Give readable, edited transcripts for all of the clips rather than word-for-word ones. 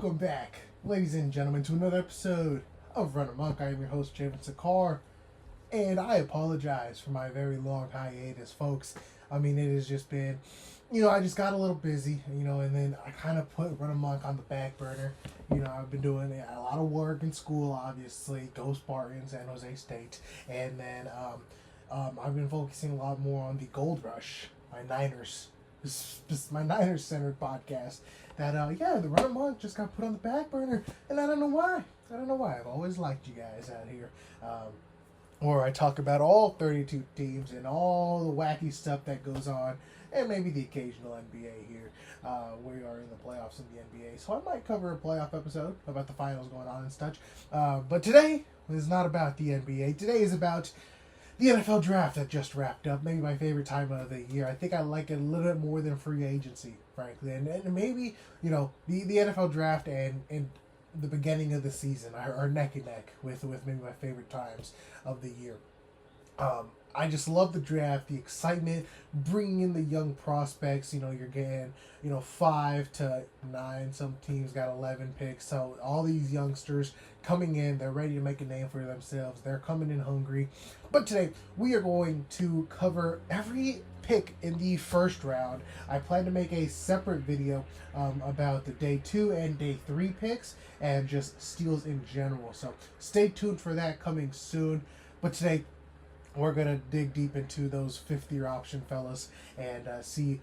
Welcome back, ladies and gentlemen, to another episode of Run Amok. I am your host, Javen Sakar, and I apologize for my very long hiatus, folks. I mean, it has just been, I just got a little busy, and then I kind of put Run Amok on the back burner. I've been doing a lot of work in school, obviously, Go Spartans, San Jose State, and then I've been focusing a lot more on the Gold Rush, my Niners. This is my Niners-centered podcast. The Run Amok just got put on the back burner, and I don't know why. I've always liked you guys out here. Where I talk about all 32 teams and all the wacky stuff that goes on, and maybe the occasional NBA here. We are in the playoffs in the NBA, so I might cover a playoff episode about the finals going on and such. But today is not about the NBA. Today is about the NFL draft that just wrapped up. Maybe my favorite time of the year. I think I like it a little bit more than free agency, frankly. And maybe, the NFL draft and the beginning of the season are neck and neck with maybe my favorite times of the year. I just love the draft, the excitement, bringing in the young prospects. You're getting, 5 to 9. Some teams got 11 picks. So all these youngsters coming in, they're ready to make a name for themselves. They're coming in hungry. But today, we are going to cover every pick in the first round. I plan to make a separate video about the day 2 and day 3 picks and just steals in general. So stay tuned for that coming soon. But today, we're going to dig deep into those fifth-year option fellas and see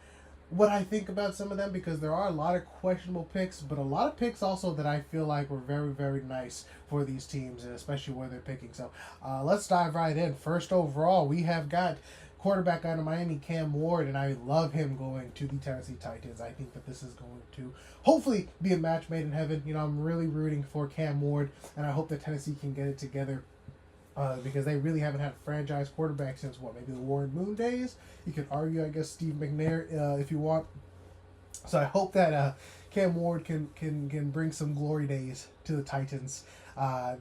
what I think about some of them, because there are a lot of questionable picks, but a lot of picks also that I feel like were very, very nice for these teams, and especially where they're picking. So let's dive right in. First overall, we have got quarterback out of Miami, Cam Ward, and I love him going to the Tennessee Titans. I think that this is going to hopefully be a match made in heaven. I'm really rooting for Cam Ward, and I hope that Tennessee can get it together. Because they really haven't had a franchise quarterback since maybe the Warren Moon days. You could argue, I guess, Steve McNair if you want. So I hope that Cam Ward can bring some glory days to the Titans.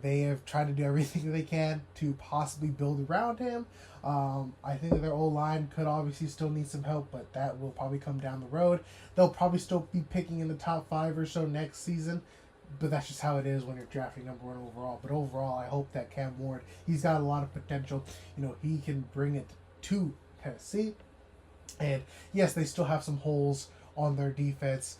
They have tried to do everything they can to possibly build around him. I think that their O-line could obviously still need some help, but that will probably come down the road. They'll probably still be picking in the top 5 or so next season. But that's just how it is when you're drafting number 1 overall. But overall, I hope that Cam Ward, he's got a lot of potential. He can bring it to Tennessee. And yes, they still have some holes on their defense.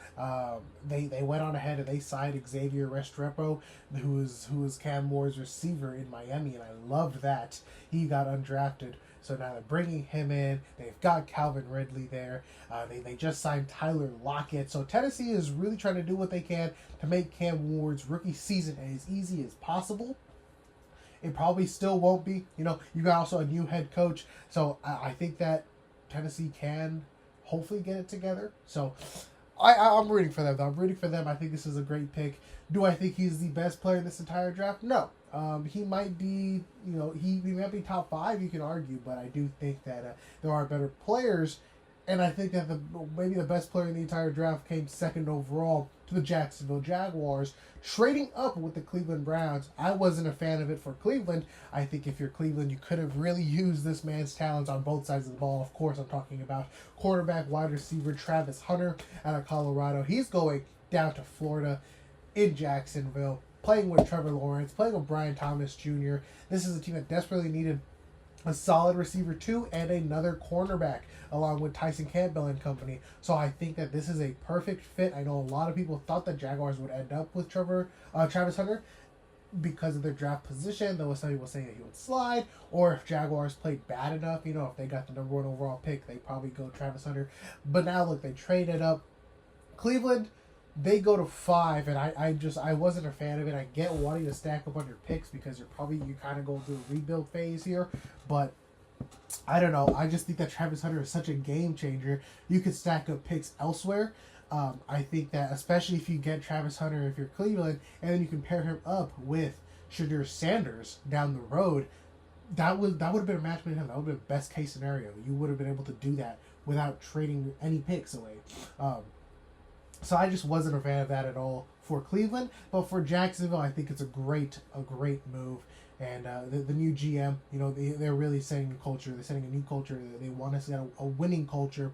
They went on ahead and they signed Xavier Restrepo, who is Cam Ward's receiver in Miami, and I loved that. He got undrafted. So now they're bringing him in. They've got Calvin Ridley there. They just signed Tyler Lockett. So Tennessee is really trying to do what they can to make Cam Ward's rookie season as easy as possible. It probably still won't be. You got also a new head coach. So I think that Tennessee can hopefully get it together. So I'm rooting for them. I think this is a great pick. Do I think he's the best player in this entire draft? No. He might be, he might be top 5, you can argue, but I do think that there are better players, and I think that maybe the best player in the entire draft came second overall to the Jacksonville Jaguars, trading up with the Cleveland Browns. I wasn't a fan of it for Cleveland. I think if you're Cleveland, you could have really used this man's talents on both sides of the ball. Of course, I'm talking about quarterback, wide receiver Travis Hunter out of Colorado. He's going down to Florida in Jacksonville, playing with Trevor Lawrence, playing with Brian Thomas Jr. This is a team that desperately needed a solid receiver too and another cornerback along with Tyson Campbell and company. So I think that this is a perfect fit. I know a lot of people thought that Jaguars would end up with Travis Hunter because of their draft position. There was some people saying that he would slide, or if Jaguars played bad enough, if they got the number 1 overall pick, they probably go Travis Hunter. But now look, they traded up. Cleveland, they go to 5, and I wasn't a fan of it. I get wanting to stack up on your picks because you're kind of going through a rebuild phase here, but I don't know. I just think that Travis Hunter is such a game changer. You could stack up picks elsewhere. I think that especially if you get Travis Hunter, if you're Cleveland, and then you can pair him up with Shadur Sanders down the road, that would have been a match made in heaven. That would have been best case scenario. You would have been able to do that without trading any picks away. So I just wasn't a fan of that at all for Cleveland. But for Jacksonville, I think it's a great move. And the new GM, they're really setting a culture. They're setting a new culture. They want us to get a winning culture.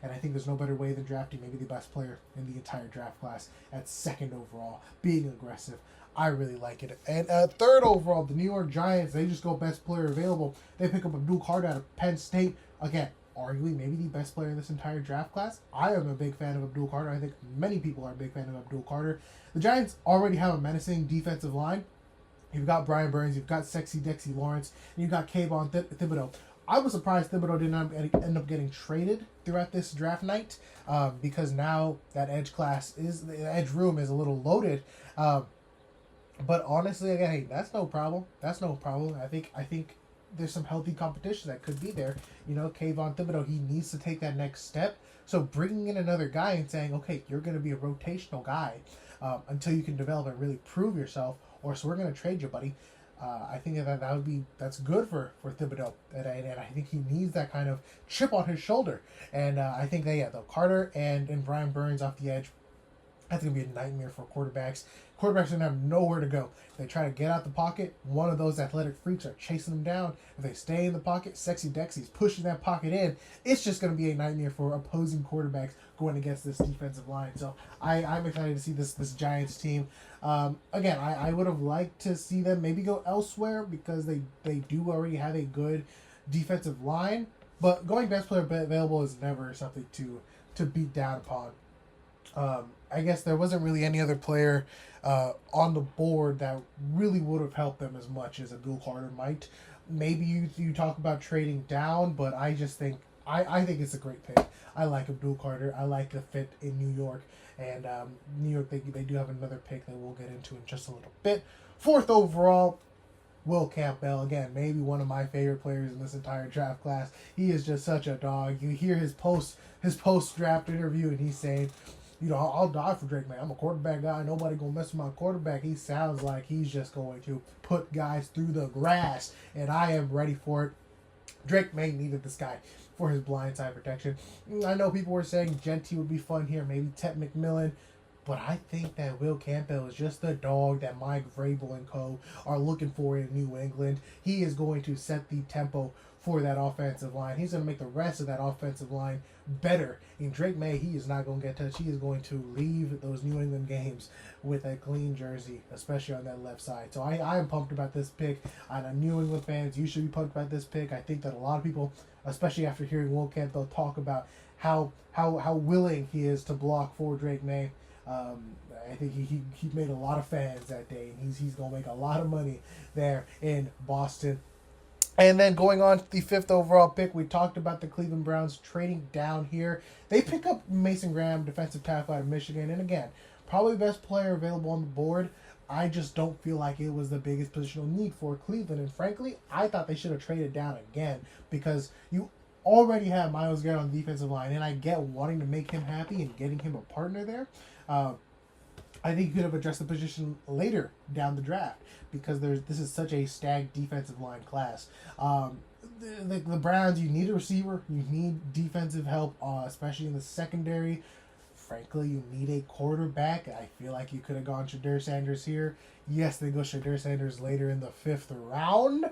And I think there's no better way than drafting maybe the best player in the entire draft class at second overall, being aggressive. I really like it. And third overall, the New York Giants, they just go best player available. They pick up Abdul Carter out of Penn State. Again, arguably maybe the best player in this entire draft class. I am a big fan of Abdul Carter. I think many people are a big fan of Abdul Carter. The Giants already have a menacing defensive line. You've got Brian Burns, you've got Sexy Dexy Lawrence, and you've got Kayvon Thibodeau. I was surprised Thibodeau didn't end up getting traded throughout this draft night because now that edge room is a little loaded. But honestly, again, hey, that's no problem. That's no problem. I think there's some healthy competition that could be there. You know, Kayvon Thibodeau, he needs to take that next step. So bringing in another guy and saying, okay, you're going to be a rotational guy until you can develop and really prove yourself, or so we're going to trade you, buddy. I think that's good for Thibodeau, and I think he needs that kind of chip on his shoulder. And I think that the Carter and Brian Burns off the edge, that's going to be a nightmare for quarterbacks. Quarterbacks are going to have nowhere to go. If they try to get out the pocket, one of those athletic freaks are chasing them down. If they stay in the pocket, Sexy Dexy's pushing that pocket in. It's just going to be a nightmare for opposing quarterbacks going against this defensive line. So I'm excited to see this Giants team. Again, I would have liked to see them maybe go elsewhere because they do already have a good defensive line. But going best player available is never something to beat down upon. I guess there wasn't really any other player on the board that really would have helped them as much as Abdul Carter might. Maybe you talk about trading down, but I just think I think it's a great pick. I like Abdul Carter. I like the fit in New York. And New York, they do have another pick that we'll get into in just a little bit. Fourth overall, Will Campbell. Again, maybe one of my favorite players in this entire draft class. He is just such a dog. You hear his post-draft interview, and he's saying, you know, I'll die for Drake May. I'm a quarterback guy. Nobody gonna mess with my quarterback. He sounds like he's just going to put guys through the grass, and I am ready for it. Drake May needed this guy for his blindside protection. I know people were saying Genty would be fun here, maybe Ted McMillan, but I think that Will Campbell is just the dog that Mike Vrabel and co. are looking for in New England. He is going to set the tempo for that offensive line. He's going to make the rest of that offensive line better. And Drake May, he is not going to get touched. He is going to leave those New England games with a clean jersey, especially on that left side. So I am pumped about this pick. I'm New England fans. You should be pumped about this pick. I think that a lot of people, especially after hearing Will Campbell talk about how willing he is to block for Drake May, I think he made a lot of fans that day, and he's going to make a lot of money there in Boston. And then going on to the fifth overall pick, we talked about the Cleveland Browns trading down here. They pick up Mason Graham, defensive tackle out of Michigan. And again, probably the best player available on the board. I just don't feel like it was the biggest positional need for Cleveland. And frankly, I thought they should have traded down again because you already have Myles Garrett on the defensive line. And I get wanting to make him happy and getting him a partner there. I think you could have addressed the position later down the draft because this is such a stacked defensive line class. The Browns, you need a receiver. You need defensive help, especially in the secondary. Frankly, you need a quarterback. I feel like you could have gone Shadur Sanders here. Yes, they go Shadur Sanders later in the fifth round.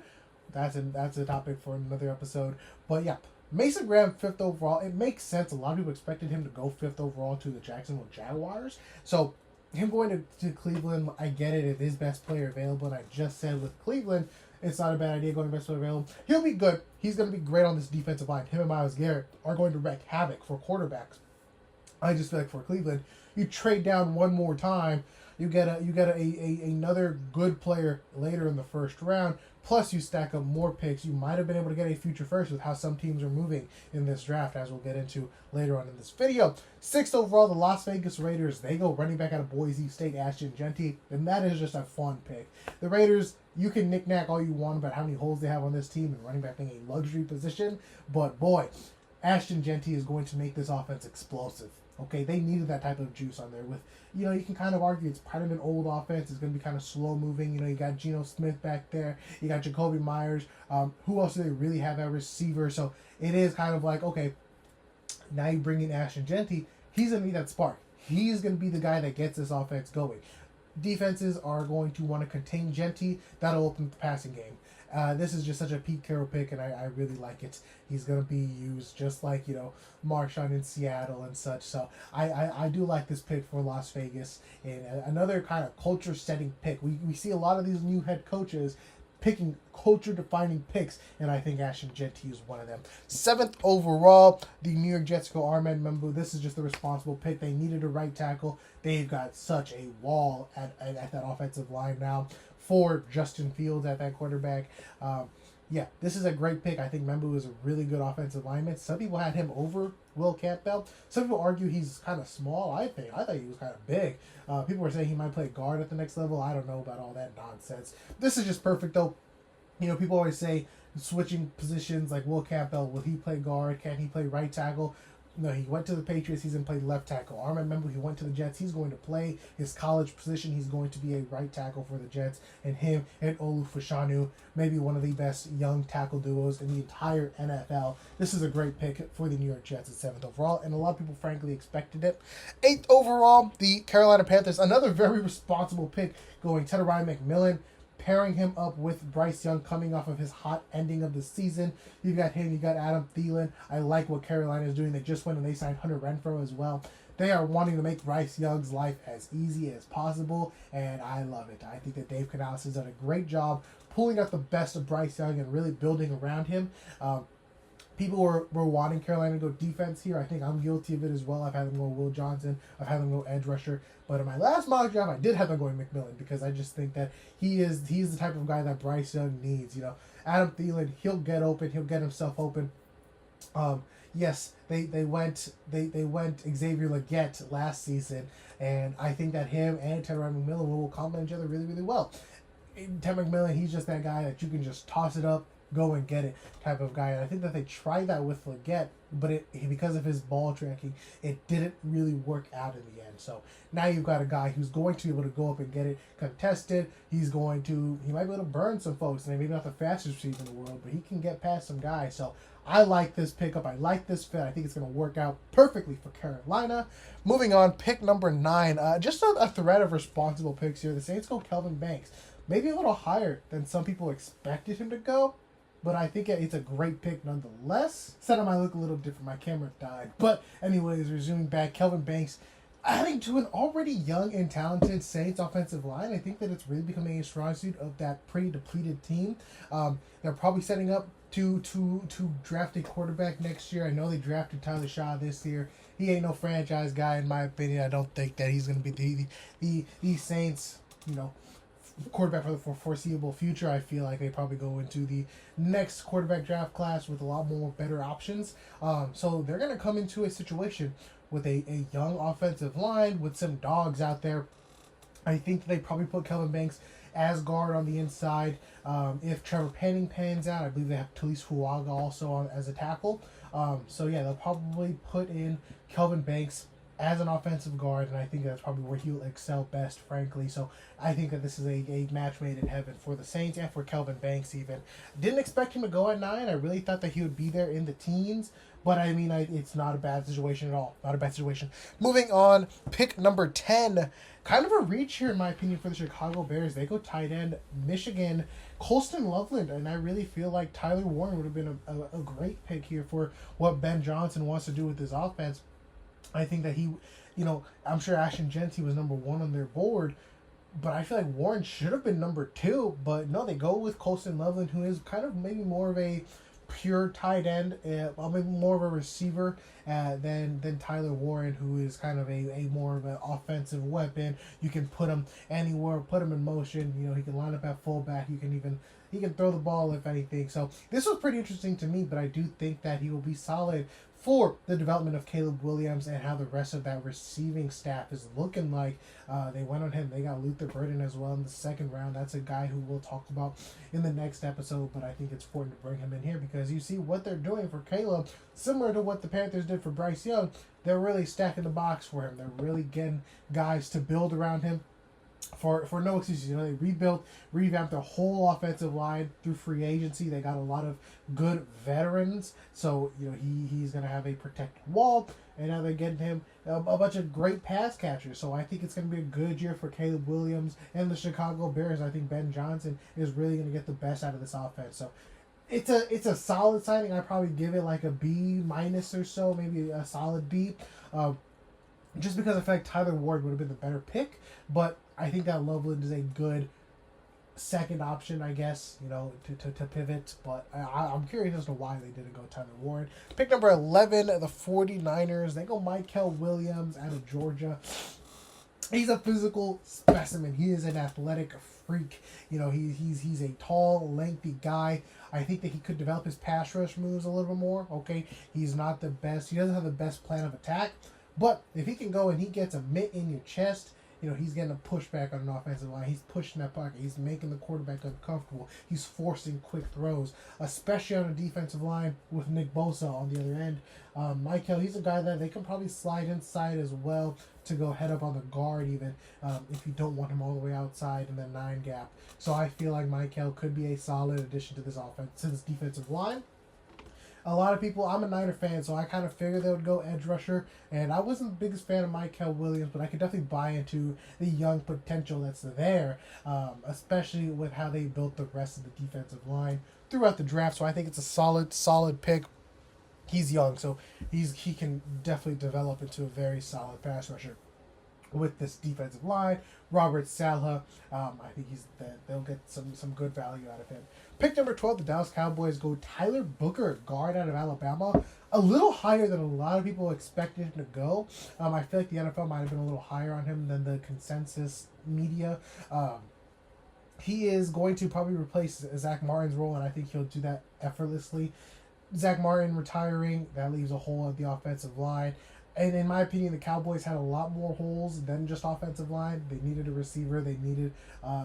That's a topic for another episode. But yeah, Mason Graham, fifth overall. It makes sense. A lot of people expected him to go fifth overall to the Jacksonville Jaguars. So him going to Cleveland, I get it. It is best player available. And I just said with Cleveland, it's not a bad idea going best player available. He'll be good. He's going to be great on this defensive line. Him and Myles Garrett are going to wreak havoc for quarterbacks. I just feel like for Cleveland, you trade down one more time, you get another good player later in the first round. Plus, you stack up more picks. You might have been able to get a future first with how some teams are moving in this draft, as we'll get into later on in this video. Sixth overall, the Las Vegas Raiders. They go running back out of Boise State, Ashton Genty, and that is just a fun pick. The Raiders, you can knick-knack all you want about how many holes they have on this team and running back being a luxury position, but boy, Ashton Genty is going to make this offense explosive. Okay, they needed that type of juice on there. With, you know, you can kind of argue it's part of an old offense. It's going to be kind of slow moving. You know, you got Geno Smith back there. You got Jacoby Myers. Who else do they really have at receiver? So it is kind of like, okay, now you bring in Ashton Genty. He's going to be that spark. He's going to be the guy that gets this offense going. Defenses are going to want to contain Genty. That'll open the passing game. This is just such a Pete Carroll pick, and I really like it. He's going to be used just like, Marshawn in Seattle and such. So I do like this pick for Las Vegas. And another kind of culture-setting pick. We see a lot of these new head coaches picking culture-defining picks, and I think Ashton Jeanty is one of them. 7th overall, the New York Jets go Armand Membu. This is just the responsible pick. They needed a right tackle. They've got such a wall at that offensive line now for Justin Fields at that quarterback. Yeah, this is a great pick. I think Membu is a really good offensive lineman. Some people had him over Will Campbell. Some people argue he's kind of small. I thought he was kind of big. People were saying he might play guard at the next level. I don't know about all that nonsense. This is just perfect, though. People always say switching positions, like Will Campbell, will he play guard? Can he play right tackle? No, he went to the Patriots. He's going to play left tackle. Armand Membu, he went to the Jets. He's going to play his college position. He's going to be a right tackle for the Jets. And him and Olu Fashanu, maybe one of the best young tackle duos in the entire NFL. This is a great pick for the New York Jets at 7th overall, and a lot of people, frankly, expected it. 8th overall, the Carolina Panthers. Another very responsible pick going to Ryan McMillan, pairing him up with Bryce Young coming off of his hot ending of the season. You got him, you got Adam Thielen. I like what Carolina is doing. They just went and they signed Hunter Renfrow as well. They are wanting to make Bryce Young's life as easy as possible, and I love it. I think that Dave Canales has done a great job pulling out the best of Bryce Young and really building around him. People were wanting Carolina to go defense here. I think I'm guilty of it as well. I've had them go Will Johnson. I've had them go edge rusher. But in my last mock draft, I did have them going McMillan because I just think that he's the type of guy that Bryce Young needs. Adam Thielen, he'll get open. He'll get himself open. Yes, they went Xavier Legette last season, and I think that him and Ted McMillan will complement each other really, really well. Ted McMillan, he's just that guy that you can just toss it up, go and get it type of guy. And I think that they tried that with Legette, but because of his ball tracking, it didn't really work out in the end. So now you've got a guy who's going to be able to go up and get it contested. He might be able to burn some folks, and maybe not the fastest receiver in the world, but he can get past some guys. So I like this pickup. I like this fit. I think it's going to work out perfectly for Carolina. Moving on, pick number 9. Just a thread of responsible picks here. The Saints go Kelvin Banks. Maybe a little higher than some people expected him to go, but I think it's a great pick nonetheless. Setup might look a little different. My camera died. But anyways, resuming back, Kelvin Banks adding to an already young and talented Saints offensive line. I think that it's really becoming a strong suit of that pretty depleted team. They're probably setting up to draft a quarterback next year. I know they drafted Tyler Shaw this year. He ain't no franchise guy in my opinion. I don't think that he's going to be the Saints, quarterback for the foreseeable future. I feel like they probably go into the next quarterback draft class with a lot more better options. So they're going to come into a situation with a young offensive line with some dogs out there. I think they probably put Kelvin Banks as guard on the inside. If Trevor Penning pans out, I believe they have Talise Fuaga also as a tackle. So yeah, they'll probably put in Kelvin Banks as an offensive guard, and I think that's probably where he'll excel best, frankly. So I think that this is a match made in heaven for the Saints and for Kelvin Banks even. Didn't expect him to go at 9. I really thought that he would be there in the teens, but I mean, it's not a bad situation at all. Not a bad situation. Moving on, pick number 10. Kind of a reach here, in my opinion, for the Chicago Bears. They go tight end, Michigan, Colston Loveland, and I really feel like Tyler Warren would have been a great pick here for what Ben Johnson wants to do with his offense. I think that I'm sure Ashton Jeanty was number 1 on their board, but I feel like Warren should have been number 2. But no, they go with Colston Loveland, who is kind of maybe more of a pure tight end, maybe more of a receiver than Tyler Warren, who is kind of a more of an offensive weapon. You can put him anywhere, put him in motion. He can line up at fullback. He can throw the ball if anything. So this was pretty interesting to me, but I do think that he will be solid for the development of Caleb Williams and how the rest of that receiving staff is looking like. They went on him. They got Luther Burden as well in the 2nd round. That's a guy who we'll talk about in the next episode, but I think it's important to bring him in here because you see what they're doing for Caleb, similar to what the Panthers did for Bryce Young. They're really stacking the box for him. They're really getting guys to build around him. for no excuses. You know, they revamped their whole offensive line through free agency. They got a lot of good veterans, so you know he's gonna have a protected wall. And now they're getting him a bunch of great pass catchers. So I think it's going to be a good year for Caleb Williams and the Chicago Bears. I think Ben Johnson is really going to get the best out of this offense. So it's a solid signing. I probably give it like a B minus or so, maybe a solid B. Just because I feel like Tyler Ward would have been the better pick, but I think that Loveland is a good second option, I guess, you know, to pivot. But I'm curious as to why they didn't go Tyler Ward. Pick number 11, the 49ers. They go Michael Williams out of Georgia. He's a physical specimen. He is an athletic freak. You know, he's a tall, lengthy guy. I think that he could develop his pass rush moves a little bit more. Okay, he's not the best. He doesn't have the best plan of attack. But if he can go and he gets a mitt in your chest, you know, he's getting a pushback on an offensive line. He's pushing that pocket. He's making the quarterback uncomfortable. He's forcing quick throws, especially on a defensive line with Nick Bosa on the other end. Michael, he's a guy that they can probably slide inside as well to go head up on the guard even if you don't want him all the way outside in the 9 gap. So I feel like Michael could be a solid addition to this offense, to this defensive line. A lot of people, I'm a Niner fan, so I kind of figured they would go edge rusher, and I wasn't the biggest fan of Michael Williams, but I could definitely buy into the young potential that's there, especially with how they built the rest of the defensive line throughout the draft. So I think it's a solid pick. He's young, so he can definitely develop into a very solid pass rusher with this defensive line. Robert Saleh, I think they'll get some good value out of him. Pick number 12, the Dallas Cowboys go Tyler Booker, guard out of Alabama. A little higher than a lot of people expected him to go. I feel like the NFL might have been a little higher on him than the consensus media. He is going to probably replace Zach Martin's role, and I think he'll do that effortlessly. Zach Martin retiring, that leaves a hole at the offensive line. And in my opinion, the Cowboys had a lot more holes than just offensive line. They needed a receiver. They needed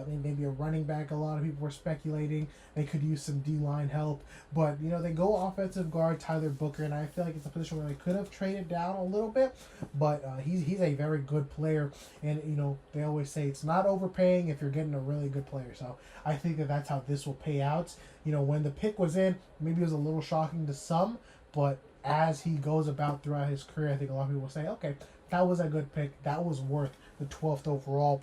maybe a running back. A lot of people were speculating they could use some D-line help. But, you know, they go offensive guard Tyler Booker, and I feel like it's a position where they could have traded down a little bit. But he's a very good player. And, you know, they always say it's not overpaying if you're getting a really good player. So I think that that's how this will pay out. You know, when the pick was in, maybe it was a little shocking to some, but as he goes about throughout his career, I think a lot of people will say, okay, that was a good pick. That was worth the 12th overall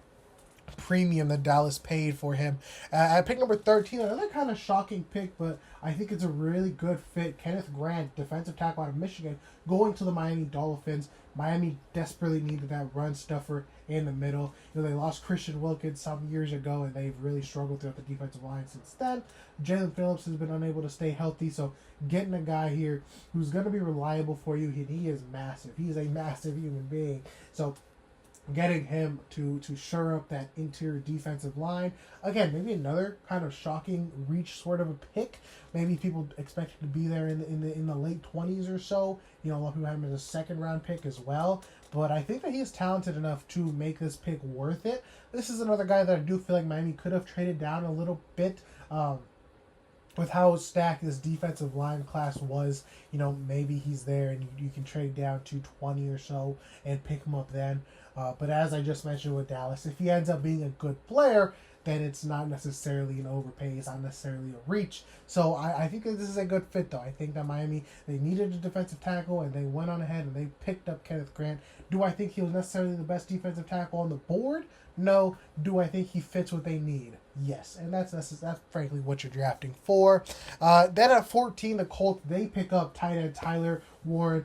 premium that Dallas paid for him. At pick number 13, another kind of shocking pick, but I think it's a really good fit. Kenneth Grant, defensive tackle out of Michigan, going to the Miami Dolphins. Miami desperately needed that run stuffer in the middle. You know, they lost Christian Wilkins some years ago, and they've really struggled throughout the defensive line since then. Jalen Phillips has been unable to stay healthy, so getting a guy here who's going to be reliable for you, and he is massive. He is a massive human being. So getting him to shore up that interior defensive line. Again, maybe another kind of shocking reach sort of a pick. Maybe people expect him to be there in the late 20s or so. You know, a lot of people have him as a second round pick as well. But I think that he is talented enough to make this pick worth it. This is another guy that I do feel like Miami could have traded down a little bit. With how stacked this defensive line class was, you know, maybe he's there and you can trade down to 20 or so and pick him up then. But as I just mentioned with Dallas, if he ends up being a good player, then it's not necessarily an overpay. It's not necessarily a reach. So I think that this is a good fit, though. I think that Miami, they needed a defensive tackle, and they went on ahead and they picked up Kenneth Grant. Do I think he was necessarily the best defensive tackle on the board? No. Do I think he fits what they need? Yes. And that's frankly what you're drafting for. Then at 14, the Colts, they pick up tight end Tyler Warren.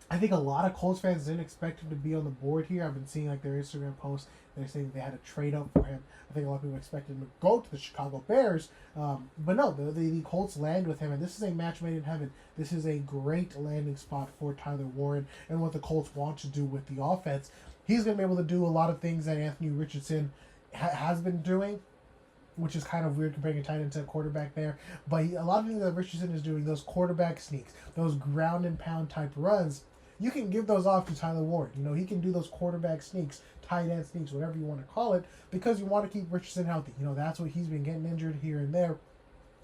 I think a lot of Colts fans didn't expect him to be on the board here. I've been seeing like their Instagram posts. They're saying they had to trade up for him. I think a lot of people expected him to go to the Chicago Bears. But no, the Colts land with him. And this is a match made in heaven. This is a great landing spot for Tyler Warren and what the Colts want to do with the offense. He's going to be able to do a lot of things that Anthony Richardson has been doing, which is kind of weird comparing a tight end to a quarterback there. But a lot of things that Richardson is doing, those quarterback sneaks, those ground and pound type runs, you can give those off to Tyler Ward. You know, he can do those quarterback sneaks, tight end sneaks, whatever you want to call it, because you want to keep Richardson healthy. You know, that's what he's been getting injured here and there.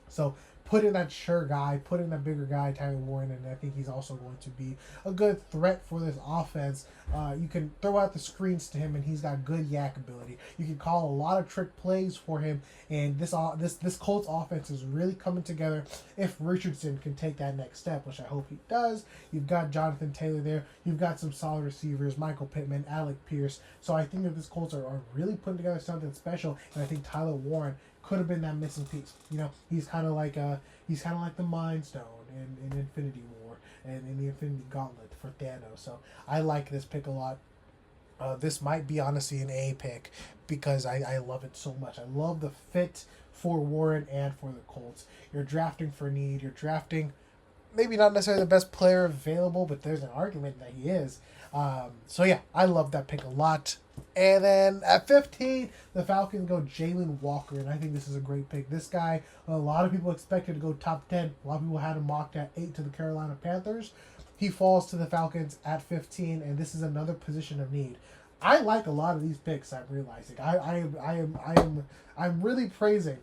So put in that sure guy, put in that bigger guy, Tyler Warren, and I think he's also going to be a good threat for this offense. You can throw out the screens to him, and he's got good yak ability. You can call a lot of trick plays for him, and this Colts offense is really coming together. If Richardson can take that next step, which I hope he does, you've got Jonathan Taylor there. You've got some solid receivers, Michael Pittman, Alec Pierce. So I think that this Colts are really putting together something special, and I think Tyler Warren could have been that missing piece. He's kind of like the Mind Stone in Infinity War and in the Infinity Gauntlet for Thanos. So I like this pick a lot. This might be honestly an A pick because I love it so much. I love the fit for Warren and for the Colts. You're drafting for need. You're drafting maybe not necessarily the best player available, but there's an argument that he is. So yeah, I love that pick a lot. And then at 15, the Falcons go Jalen Walker, and I think this is a great pick. This guy, a lot of people expected to go top 10. A lot of people had him mocked at 8 to the Carolina Panthers. He falls to the Falcons at 15, and this is another position of need. I like a lot of these picks. I'm realizing I'm really praising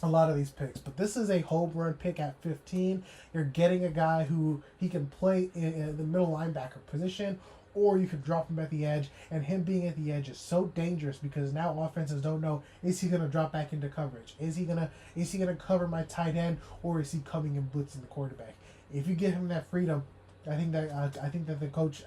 a lot of these picks, but this is a home run pick at 15. You're getting a guy who he can play in the middle linebacker position, or you could drop him at the edge, and him being at the edge is so dangerous because now offenses don't know, is he going to drop back into coverage? Is he gonna cover my tight end, or is he coming and blitzing the quarterback? If you give him that freedom, I think that coach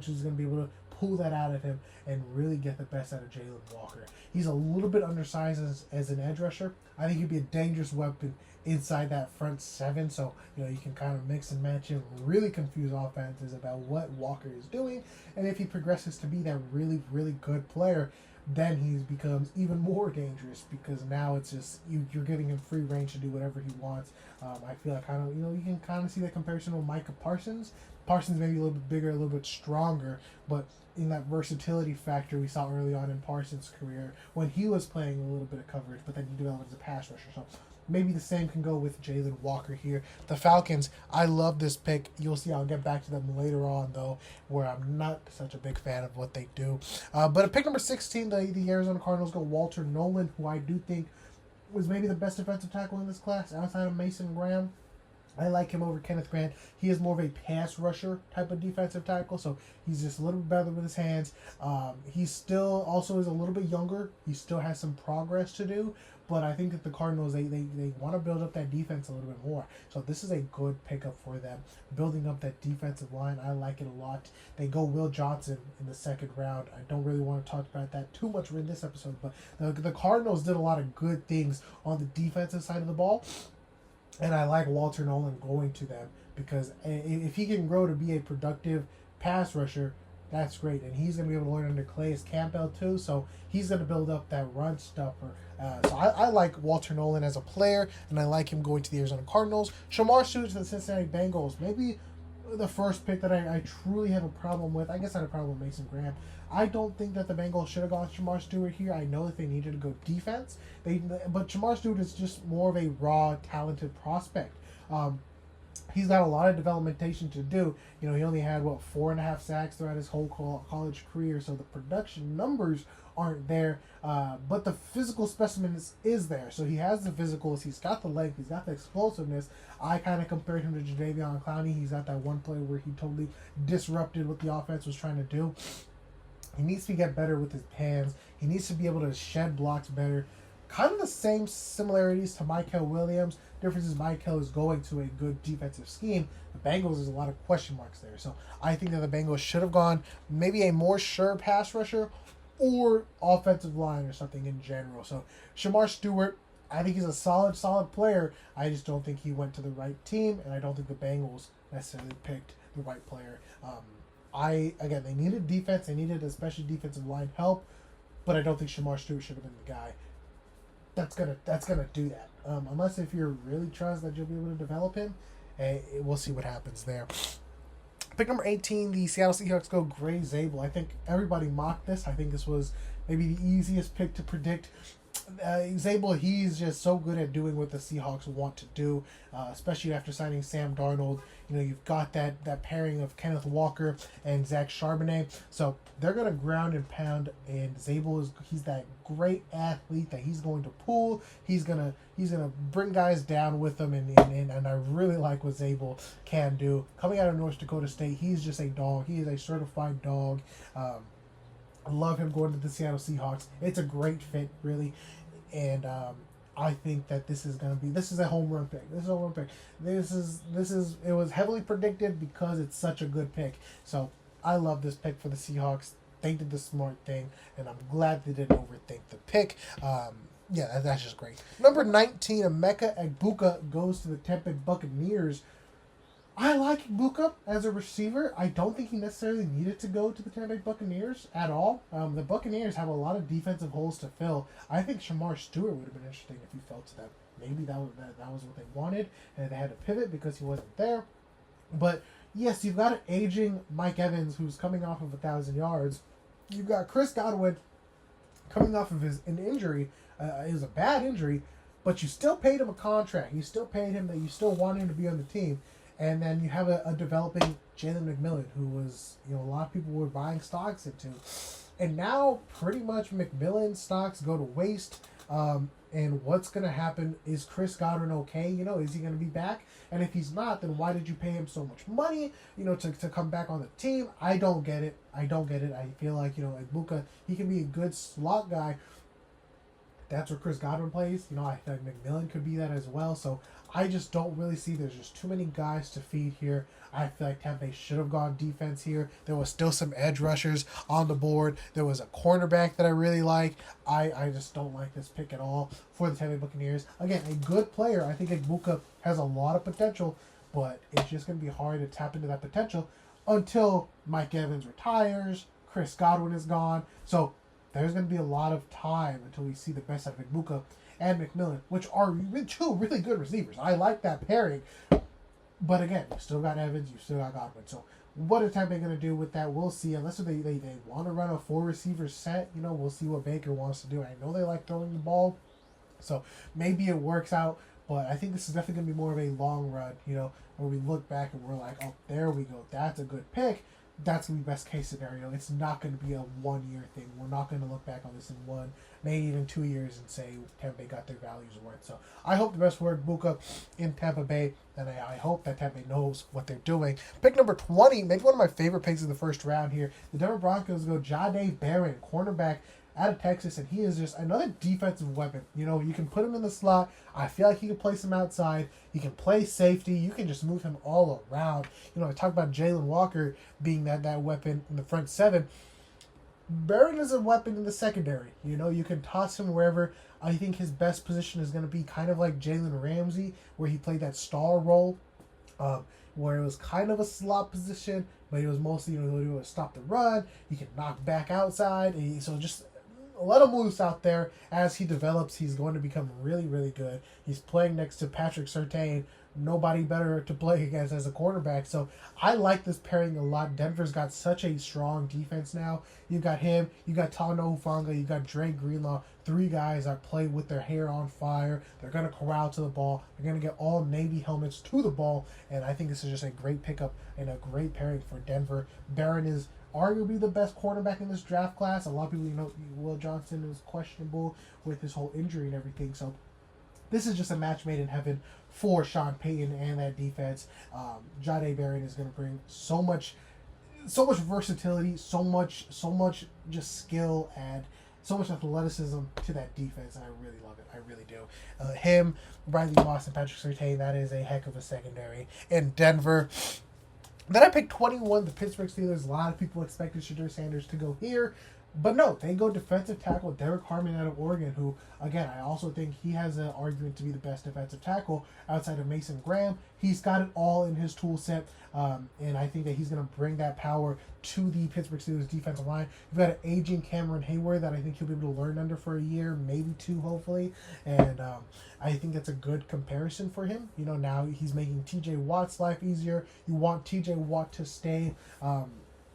is going to be able to pull that out of him and really get the best out of Jalen Walker. He's a little bit undersized as an edge rusher. I think he'd be a dangerous weapon inside that front seven, so you can kind of mix and match him, really confuse offenses about what Walker is doing, and if he progresses to be that really, really good player, then he becomes even more dangerous because now it's just you're giving him free range to do whatever he wants. I feel like you can kind of see that comparison with Micah Parsons. Parsons maybe a little bit bigger, a little bit stronger, but in that versatility factor we saw early on in Parsons' career when he was playing a little bit of coverage, but then he developed as a pass rusher. So maybe the same can go with Jalen Walker here. The Falcons, I love this pick. You'll see I'll get back to them later on, though, where I'm not such a big fan of what they do. But at pick number 16, the Arizona Cardinals go Walter Nolan, who I do think was maybe the best defensive tackle in this class outside of Mason Graham. I like him over Kenneth Grant. He is more of a pass rusher type of defensive tackle, so he's just a little bit better with his hands. He still also is a little bit younger. He still has some progress to do, but I think that the Cardinals, they want to build up that defense a little bit more. So this is a good pickup for them. Building up that defensive line, I like it a lot. They go Will Johnson in the second round. I don't really want to talk about that too much in this episode, but the Cardinals did a lot of good things on the defensive side of the ball. And I like Walter Nolan going to them because if he can grow to be a productive pass rusher, that's great. And he's going to be able to learn under Calais Campbell too, so he's going to build up that run stuffer. So I like Walter Nolan as a player, and I like him going to the Arizona Cardinals. Shamar Stewart to the Cincinnati Bengals. Maybe the first pick that I truly have a problem with. I guess I had a problem with Mason Graham. I don't think that the Bengals should have gone Shamar Stewart here. I know that they needed to go defense, but Shamar Stewart is just more of a raw, talented prospect. He's got a lot of developmentation to do. He only had 4.5 sacks throughout his whole college career, so the production numbers aren't there. But the physical specimen is there. So he has the physicals, he's got the length, he's got the explosiveness. I kind of compared him to Jadeveon Clowney. He's got that one play where he totally disrupted what the offense was trying to do. He needs to get better with his hands. He needs to be able to shed blocks better. Kind of the same similarities to Michael Williams. Difference is Michael is going to a good defensive scheme. The Bengals, there's a lot of question marks there. So I think that the Bengals should have gone maybe a more sure pass rusher or offensive line or something in general. So Shamar Stewart, I think he's a solid player. I just don't think he went to the right team, and I don't think the Bengals necessarily picked the right player. They needed defense. They needed especially defensive line help, but I don't think Shamar Stewart should have been the guy that's gonna do that. Unless if you're really trust that you'll be able to develop him, we'll see what happens there. Pick number 18, the Seattle Seahawks go Gray Zabel. I think everybody mocked this. I think this was maybe the easiest pick to predict. Zabel, he's just so good at doing what the Seahawks want to do, especially after signing Sam Darnold. You've got that pairing of Kenneth Walker and Zach Charbonnet, so they're gonna ground and pound. And Zabel he's that great athlete that he's going to pull. He's gonna bring guys down with him, and I really like what Zabel can do. Coming out of North Dakota State, he's just a dog. He is a certified dog. I love him going to the Seattle Seahawks. It's a great fit, really. And I think that this is a home run pick. This is a home run pick. It was heavily predicted because it's such a good pick. So I love this pick for the Seahawks. They did the smart thing, and I'm glad they didn't overthink the pick. That's just great. Number 19, Emeka Egbuka goes to the Tampa Bay Buccaneers. I like Egbuka as a receiver. I don't think he necessarily needed to go to the Tampa Bay Buccaneers at all. The Buccaneers have a lot of defensive holes to fill. I think Shamar Stewart would have been interesting if he fell to them. Maybe that was what they wanted, and they had to pivot because he wasn't there. But yes, you've got an aging Mike Evans who's coming off of 1,000 yards. You've got Chris Godwin coming off of an injury. It was a bad injury, but you still paid him a contract. You still paid him that you still wanted him to be on the team. And then you have a developing Jalen McMillan, who was, a lot of people were buying stocks into. And now, pretty much, McMillan stocks go to waste. And what's going to happen? Is Chris Godwin okay? Is he going to be back? And if he's not, then why did you pay him so much money, to come back on the team? I don't get it. I feel like, Egbuka, he can be a good slot guy. That's where Chris Godwin plays. I feel like McMillan could be that as well. So I just don't really see. There's just too many guys to feed here. I feel like Tampa Bay should have gone defense here. There was still some edge rushers on the board. There was a cornerback that I really like. I just don't like this pick at all for the Tampa Bay Buccaneers. Again, a good player. I think Egbuka has a lot of potential, but it's just going to be hard to tap into that potential until Mike Evans retires, Chris Godwin is gone. So there's going to be a lot of time until we see the best out of Egbuka and McMillan, which are two really good receivers. I like that pairing. But again, you still got Evans, you still got Godwin. So what is Tampa Bay going to do with that? We'll see. Unless they want to run a 4-receiver set, we'll see what Baker wants to do. I know they like throwing the ball, so maybe it works out. But I think this is definitely going to be more of a long run, where we look back and we're like, oh, there we go. That's a good pick. That's going to be best case scenario. It's not going to be a 1-year thing. We're not going to look back on this in 1, maybe even 2 years and say Tampa Bay got their values worth. So I hope the best for Egbuka in Tampa Bay, and I hope that Tampa Bay knows what they're doing. Pick number 20, maybe one of my favorite picks in the first round here. The Denver Broncos go Jahdae Barron, cornerback out of Texas, and he is just another defensive weapon. You can put him in the slot. I feel like he can place him outside. He can play safety. You can just move him all around. I talk about Jalen Walker being that weapon in the front seven. Barron is a weapon in the secondary. You can toss him wherever. I think his best position is going to be kind of like Jalen Ramsey, where he played that star role, where it was kind of a slot position, but it was mostly, he would stop the run. He can knock back outside. So just let him loose out there. As he develops, he's going to become really, really good. He's playing next to Patrick Surtain. Nobody better to play against as a quarterback. So I like this pairing a lot. Denver's got such a strong defense now. You got him. You got Tano Hufanga. You got Dre Greenlaw. 3 guys that play with their hair on fire. They're going to corral to the ball. They're going to get all Navy helmets to the ball. And I think this is just a great pickup and a great pairing for Denver. Barron is arguably the best cornerback in this draft class. A lot of people, Will Johnson is questionable with his whole injury and everything. So this is just a match made in heaven for Sean Payton and that defense. Jahdae Barron is going to bring so much versatility, so much just skill and so much athleticism to that defense, and I really love it. I really do. Him, Riley Moss, and Patrick Surtain, that is a heck of a secondary in Denver. Then I picked 21, the Pittsburgh Steelers. A lot of people expected Shedeur Sanders to go here. But no, they go defensive tackle Derek Harmon out of Oregon, who, again, I also think he has an argument to be the best defensive tackle outside of Mason Graham. He's got it all in his tool set, and I think that he's going to bring that power to the Pittsburgh Steelers defensive line. You've got an aging Cameron Hayward that I think he'll be able to learn under for a year, maybe 2, hopefully, and I think that's a good comparison for him. Now he's making TJ Watt's life easier. You want TJ Watt to stay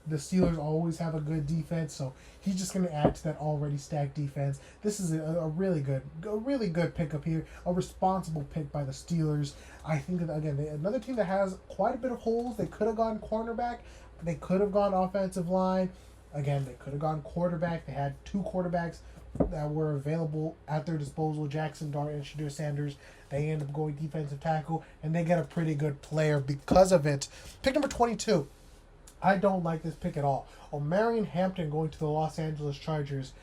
The Steelers always have a good defense, so he's just going to add to that already stacked defense. This is a really good pickup here, a responsible pick by the Steelers. I think that, again, another team that has quite a bit of holes. They could have gone cornerback, they could have gone offensive line. Again, they could have gone quarterback. They had 2 quarterbacks that were available at their disposal, Jackson Dart and Shadur Sanders. They end up going defensive tackle, and they get a pretty good player because of it. Pick number 22. I don't like this pick at all. Omarion Hampton going to the Los Angeles Chargers.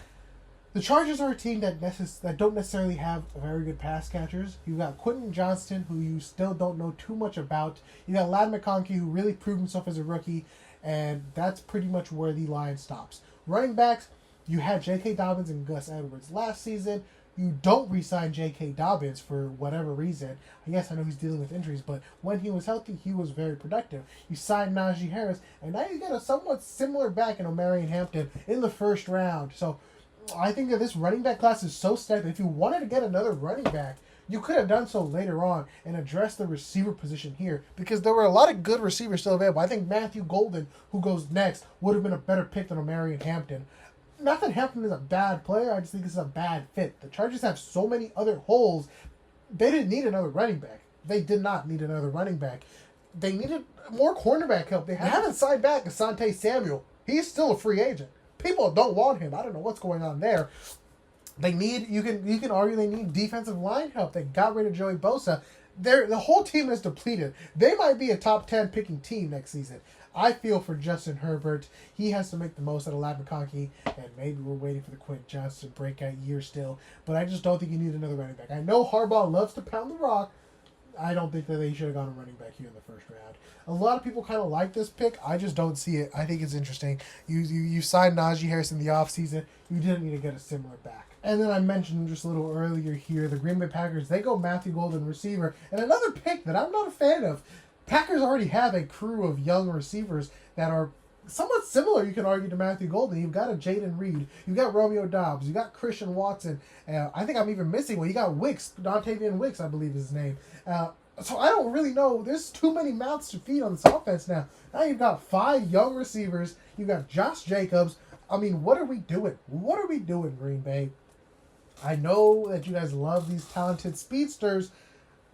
The Chargers are a team that don't necessarily have very good pass catchers. You've got Quentin Johnston, who you still don't know too much about. You got Ladd McConkey, who really proved himself as a rookie, and that's pretty much where the line stops. Running backs, you had J.K. Dobbins and Gus Edwards last season. You don't re-sign J.K. Dobbins for whatever reason. I know he's dealing with injuries, but when he was healthy, he was very productive. You signed Najee Harris, and now you get a somewhat similar back in Omarion Hampton in the first round. So I think that this running back class is so stacked. If you wanted to get another running back, you could have done so later on and addressed the receiver position here because there were a lot of good receivers still available. I think Matthew Golden, who goes next, would have been a better pick than Omarion Hampton. Not that Hampton is a bad player, I just think it's a bad fit. The Chargers have so many other holes. They didn't need another running back. They did not need another running back. They needed more cornerback help. They haven't signed back Asante Samuel. He's still a free agent. People don't want him. I don't know what's going on there. They need, you can argue they need defensive line help. They got rid of Joey Bosa. The whole team is depleted. They might be a top 10 picking team next season. I feel for Justin Herbert. He has to make the most out of Ladd McConkey, and maybe we're waiting for the Quentin Johnston breakout year still. But I just don't think you need another running back. I know Harbaugh loves to pound the rock. I don't think that they should have gone a running back here in the first round. A lot of people kind of like this pick. I just don't see it. I think it's interesting. You signed Najee Harris in the offseason. You didn't need to get a similar back. And then I mentioned just a little earlier here, the Green Bay Packers, they go Matthew Golden, receiver. And another pick that I'm not a fan of. Packers already have a crew of young receivers that are somewhat similar, you can argue, to Matthew Golden. You've got a Jaden Reed. You've got Romeo Doubs. You've got Christian Watson. I think I'm even missing one. You got Wicks. Dontavian Wicks, I believe is his name. So I don't really know. There's too many mouths to feed on this offense now. Now you've got 5 young receivers. You've got Josh Jacobs. I mean, what are we doing? What are we doing, Green Bay? I know that you guys love these talented speedsters,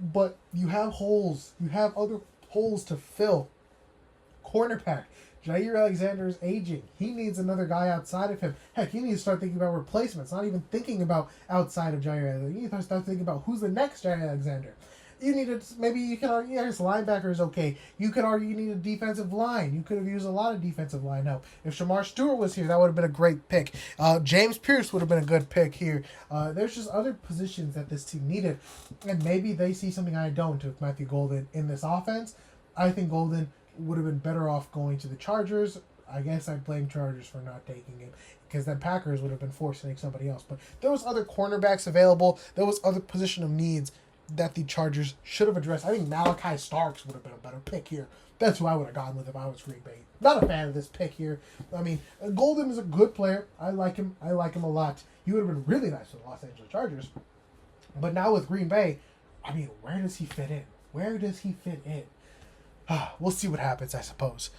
but you have holes. You have other holes to fill. Cornerback. Jair Alexander is aging. He needs another guy outside of him. Heck, you need to start thinking about replacements, not even thinking about outside of Jair Alexander. You need to start thinking about who's the next Jair Alexander. You need to, maybe you can argue, yes, linebacker is okay. You could argue you need a defensive line. You could have used a lot of defensive line help. If Shamar Stewart was here, that would have been a great pick. James Pierce would have been a good pick here. There's just other positions that this team needed. And maybe they see something I don't with Matthew Golden in this offense. I think Golden would have been better off going to the Chargers. I guess I blame Chargers for not taking him because then Packers would have been forced to take somebody else. But there was other cornerbacks available. There was other position of needs that the Chargers should have addressed. I think Malachi Starks would have been a better pick here. That's who I would have gone with if I was Green Bay. Not a fan of this pick here. I mean, Golden is a good player. I like him. I like him a lot. He would have been really nice for the Los Angeles Chargers. But now with Green Bay, I mean, where does he fit in? Where does he fit in? We'll see what happens, I suppose.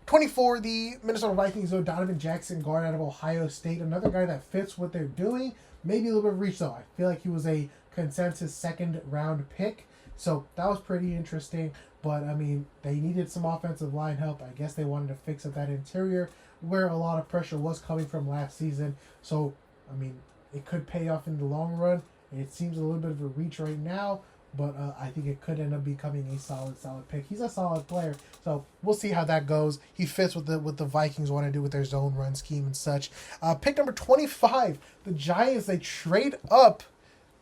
24, the Minnesota Vikings, though, Donovan Jackson, guard out of Ohio State. Another guy that fits what they're doing. Maybe a little bit of reach, though. I feel like he was a consensus second-round pick. So that was pretty interesting. But, I mean, they needed some offensive line help. I guess they wanted to fix up that interior where a lot of pressure was coming from last season. So, I mean, it could pay off in the long run. It seems a little bit of a reach right now. But I think it could end up becoming a solid pick. He's a solid player, so we'll see how that goes. He fits with the Vikings want to do with their zone run scheme and such. Pick number 25, the Giants. They trade up,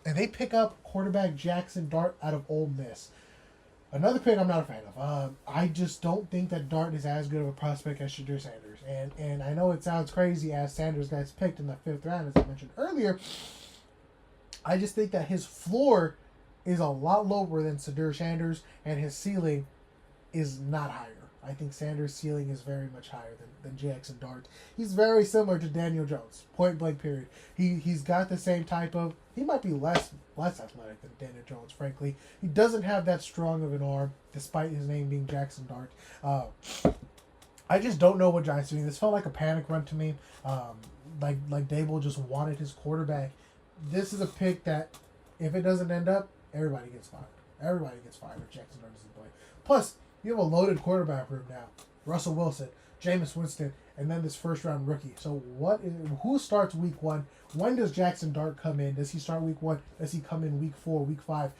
and they pick up quarterback Jackson Dart out of Ole Miss. Another pick I'm not a fan of. I just don't think that Dart is as good of a prospect as Shadur Sanders. And I know it sounds crazy as Sanders gets picked in the 5th round, as I mentioned earlier. I just think that his floor is a lot lower than Shadur Sanders, and his ceiling is not higher. I think Sanders' ceiling is very much higher than Jackson Dart. He's very similar to Daniel Jones, point blank period. He's got the same type of, he might be less athletic than Daniel Jones, frankly. He doesn't have that strong of an arm, despite his name being Jackson Dart. I just don't know what Giants are doing. This felt like a panic run to me. Like Dable just wanted his quarterback. This is a pick that, if it doesn't end up, everybody gets fired. Everybody gets fired if Jackson Dart doesn't play. Plus, you have a loaded quarterback room now. Russell Wilson, Jameis Winston, and then this first round rookie. So who starts week 1? When does Jackson Dart come in? Does he start week 1? Does he come in week 4, week 5?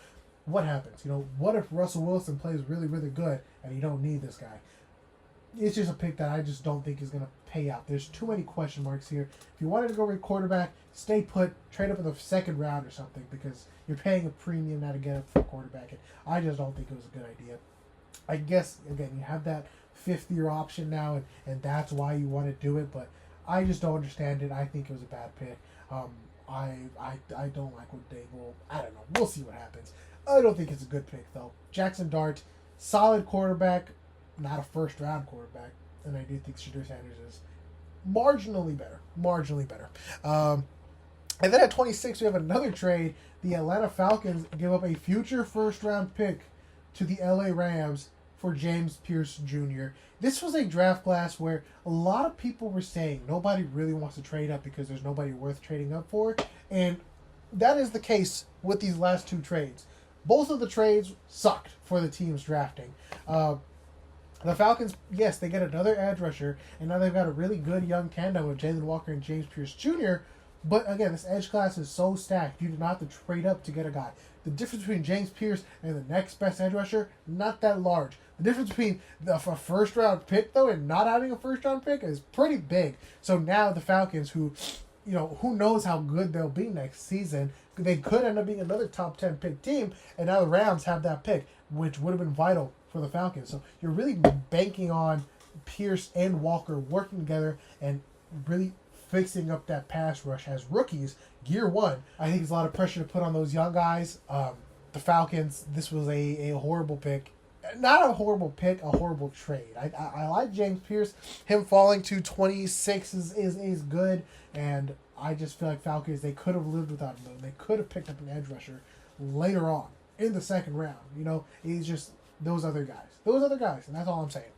What happens? What if Russell Wilson plays really, really good and you don't need this guy? It's just a pick that I just don't think is going to pay out. There's too many question marks here. If you wanted to go with quarterback, stay put, trade up in the second round or something, because you're paying a premium now to get up for a quarterback. And I just don't think it was a good idea. I guess, again, you have that fifth-year option now, and that's why you want to do it, but I just don't understand it. I think it was a bad pick. I don't like what Dable. I don't know. We'll see what happens. I don't think it's a good pick, though. Jackson Dart, solid quarterback, not a first-round quarterback, and I do think Shedeur Sanders is marginally better. And then at 26, we have another trade. The Atlanta Falcons give up a future first-round pick to the LA Rams for James Pierce Jr. This was a draft class where a lot of people were saying nobody really wants to trade up because there's nobody worth trading up for, and that is the case with these last two trades. Both of the trades sucked for the teams drafting. The Falcons, yes, they get another edge rusher, and now they've got a really good young tandem with Jalen Walker and James Pierce Jr., but again, this edge class is so stacked, you do not have to trade up to get a guy. The difference between James Pierce and the next best edge rusher, not that large. The difference between a first-round pick, though, and not having a first-round pick is pretty big. So now the Falcons, who knows how good they'll be next season, they could end up being another top 10 pick team, and now the Rams have that pick, which would have been vital for the Falcons. So you're really banking on Pierce and Walker working together and really fixing up that pass rush as rookies, year one. I think there's a lot of pressure to put on those young guys. The Falcons, this was a horrible pick. Not a horrible pick, a horrible trade. I like James Pierce. Him falling to 26 is good, and I just feel like Falcons, they could have lived without him. They could have picked up an edge rusher later on in the second round. He's just those other guys, and that's all I'm saying.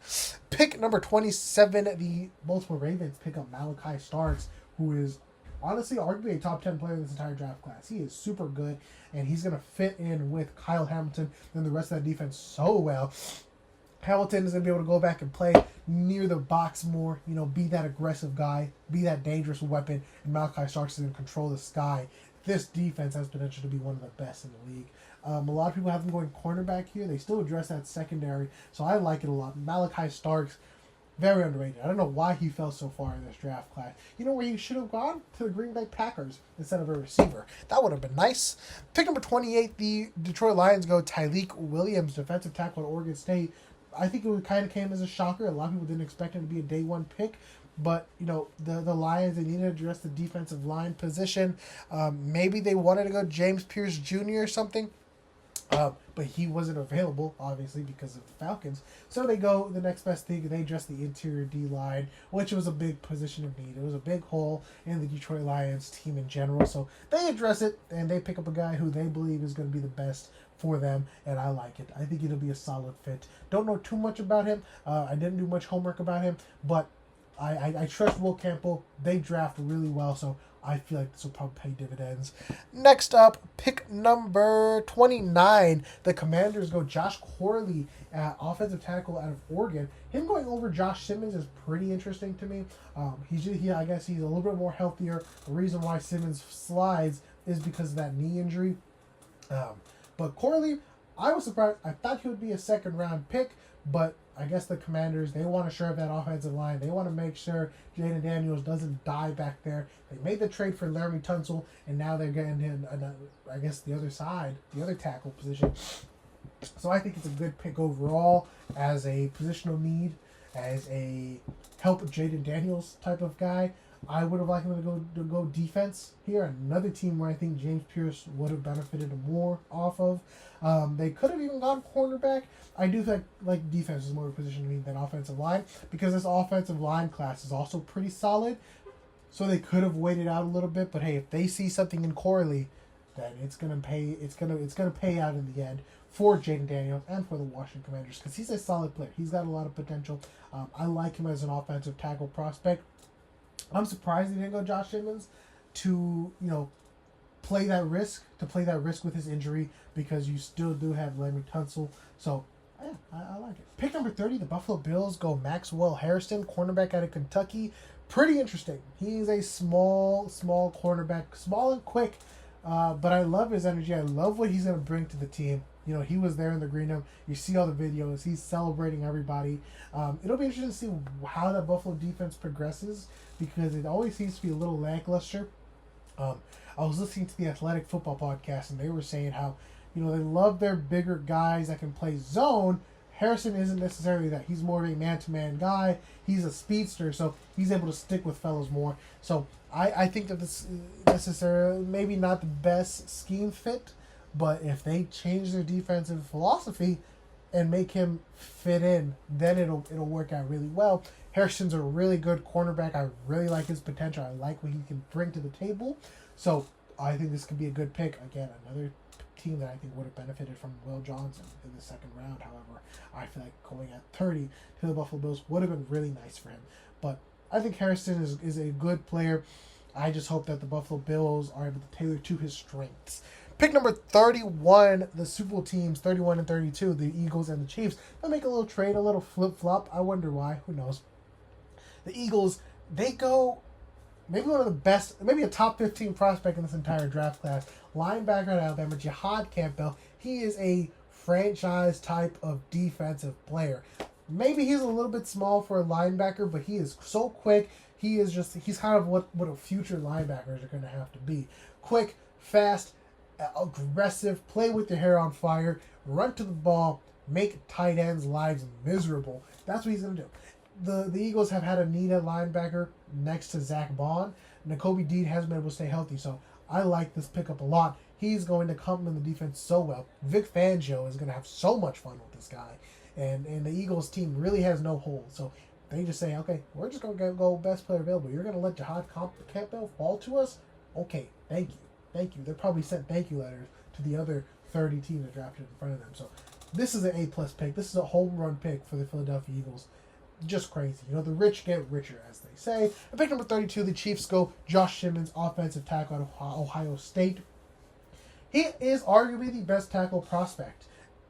Pick number 27, the Baltimore Ravens pick up Malachi Starks, who is honestly arguably a top 10 player in this entire draft class. He is super good, and he's going to fit in with Kyle Hamilton and the rest of that defense so well. Hamilton is going to be able to go back and play near the box more, be that aggressive guy, be that dangerous weapon, and Malachi Starks is going to control the sky. This defense has potential to be one of the best in the league. A lot of people have them going cornerback here. They still address that secondary, so I like it a lot. Malachi Starks, very underrated. I don't know why he fell so far in this draft class. Where he should have gone? To the Green Bay Packers instead of a receiver. That would have been nice. Pick number 28, the Detroit Lions go Tyleik Williams, defensive tackle at Oregon State. I think it kind of came as a shocker. A lot of people didn't expect him to be a day one pick. But, the Lions, they needed to address the defensive line position. Maybe they wanted to go James Pierce Jr. or something. But he wasn't available, obviously, because of the Falcons. So they go the next best thing. They address the interior D-line, which was a big position of need. It was a big hole in the Detroit Lions team in general. So they address it, and they pick up a guy who they believe is going to be the best for them, and I like it. I think it'll be a solid fit. Don't know too much about him. I didn't do much homework about him, but I trust Will Campbell. They draft really well, so I feel like this will probably pay dividends. Next up, pick number 29. The Commanders go Josh Corley, offensive tackle out of Oregon. Him going over Josh Simmons is pretty interesting to me. I guess he's a little bit more healthier. The reason why Simmons slides is because of that knee injury. But Corley, I was surprised. I thought he would be a second-round pick, but I guess the Commanders, they want to shore up that offensive line. They want to make sure Jaden Daniels doesn't die back there. They made the trade for Laremy Tunsil, and now they're getting him, I guess, the other side, the other tackle position. So I think it's a good pick overall as a positional need, as a help Jaden Daniels type of guy. I would have liked him to go defense here. Another team where I think James Pierce would have benefited more off of. They could have even gone cornerback. I do think like defense is more of a position to me than offensive line, because this offensive line class is also pretty solid. So they could have waited out a little bit. But hey, if they see something in Corley, then it's gonna pay. It's gonna pay out in the end for Jaden Daniels and for the Washington Commanders because he's a solid player. He's got a lot of potential. I like him as an offensive tackle prospect. I'm surprised he didn't go Josh Simmons to play that risk with his injury because you still do have Larry Tunsil. So yeah, I like it. Pick number 30, the Buffalo Bills go Maxwell Harrison, cornerback out of Kentucky. Pretty interesting. He's a small cornerback, small and quick, but I love his energy. I love what he's going to bring to the team. He was there in the green room. You see all the videos. He's celebrating everybody. It'll be interesting to see how the Buffalo defense progresses because it always seems to be a little lackluster. I was listening to the Athletic Football podcast, and they were saying how, they love their bigger guys that can play zone. Harrison isn't necessarily that. He's more of a man-to-man guy. He's a speedster, so he's able to stick with fellows more. So I think that this necessarily maybe not the best scheme fit, but if they change their defensive philosophy and make him fit in, then it'll work out really well. Harrison's a really good cornerback. I really like his potential. I like what he can bring to the table. So I think this could be a good pick. Again, another team that I think would have benefited from Will Johnson in the second round. However, I feel like going at 30 to the Buffalo Bills would have been really nice for him. But I think Harrison is a good player. I just hope that the Buffalo Bills are able to tailor to his strengths. Pick number 31, the Super Bowl teams, 31 and 32, the Eagles and the Chiefs. They'll make a little trade, a little flip-flop. I wonder why. Who knows? The Eagles, they go maybe one of the best, maybe a top 15 prospect in this entire draft class. Linebacker at Alabama, Jihad Campbell. He is a franchise type of defensive player. Maybe he's a little bit small for a linebacker, but he is so quick. He's kind of what a future linebackers are going to have to be. Quick, fast, aggressive, play with your hair on fire, run to the ball, make tight ends' lives miserable. That's what he's going to do. The Eagles have had a need at linebacker next to Zach Bond. Nakobe Dean hasn't been able to stay healthy, so I like this pickup a lot. He's going to complement the defense so well. Vic Fangio is going to have so much fun with this guy. And the Eagles team really has no holes. So they just say, okay, we're just going to go best player available. You're going to let Jihad Campbell fall to us? Okay, thank you. Thank you. They probably sent thank you letters to the other 30 teams that drafted in front of them. So this is an A-plus pick. This is a home run pick for the Philadelphia Eagles. Just crazy. The rich get richer, as they say. And pick number 32, the Chiefs go Josh Simmons, offensive tackle out of Ohio State. He is arguably the best tackle prospect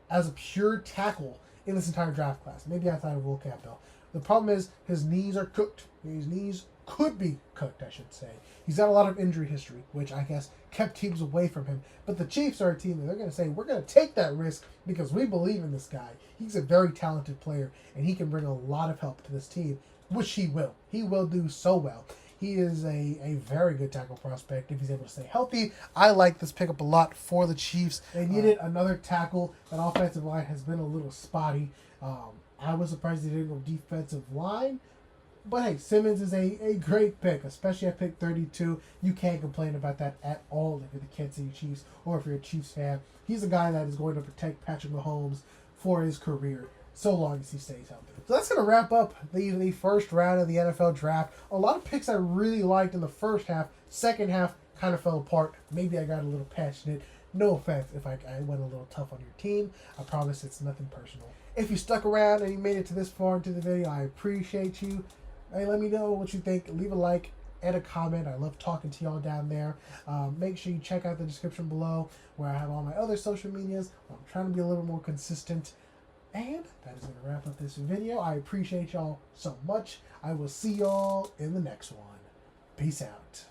as a pure tackle in this entire draft class, maybe outside of Will Campbell. The problem is his knees are cooked. His knees could be cooked, I should say. He's got a lot of injury history, which I guess kept teams away from him. But the Chiefs are a team that they're going to say, we're going to take that risk because we believe in this guy. He's a very talented player, and he can bring a lot of help to this team, which he will. He will do so well. He is a very good tackle prospect if he's able to stay healthy. I like this pickup a lot for the Chiefs. They needed another tackle. That offensive line has been a little spotty. I was surprised they didn't go defensive line. But hey, Simmons is a great pick, especially at pick 32. You can't complain about that at all if you're the Kansas City Chiefs or if you're a Chiefs fan. He's a guy that is going to protect Patrick Mahomes for his career, so long as he stays healthy. So that's going to wrap up the first round of the NFL draft. A lot of picks I really liked in the first half. Second half kind of fell apart. Maybe I got a little passionate. No offense if I went a little tough on your team. I promise it's nothing personal. If you stuck around and you made it to this far into the video, I appreciate you. Hey, let me know what you think. Leave a like and a comment. I love talking to y'all down there. Make sure you check out the description below where I have all my other social medias. I'm trying to be a little more consistent. And that is going to wrap up this video. I appreciate y'all so much. I will see y'all in the next one. Peace out.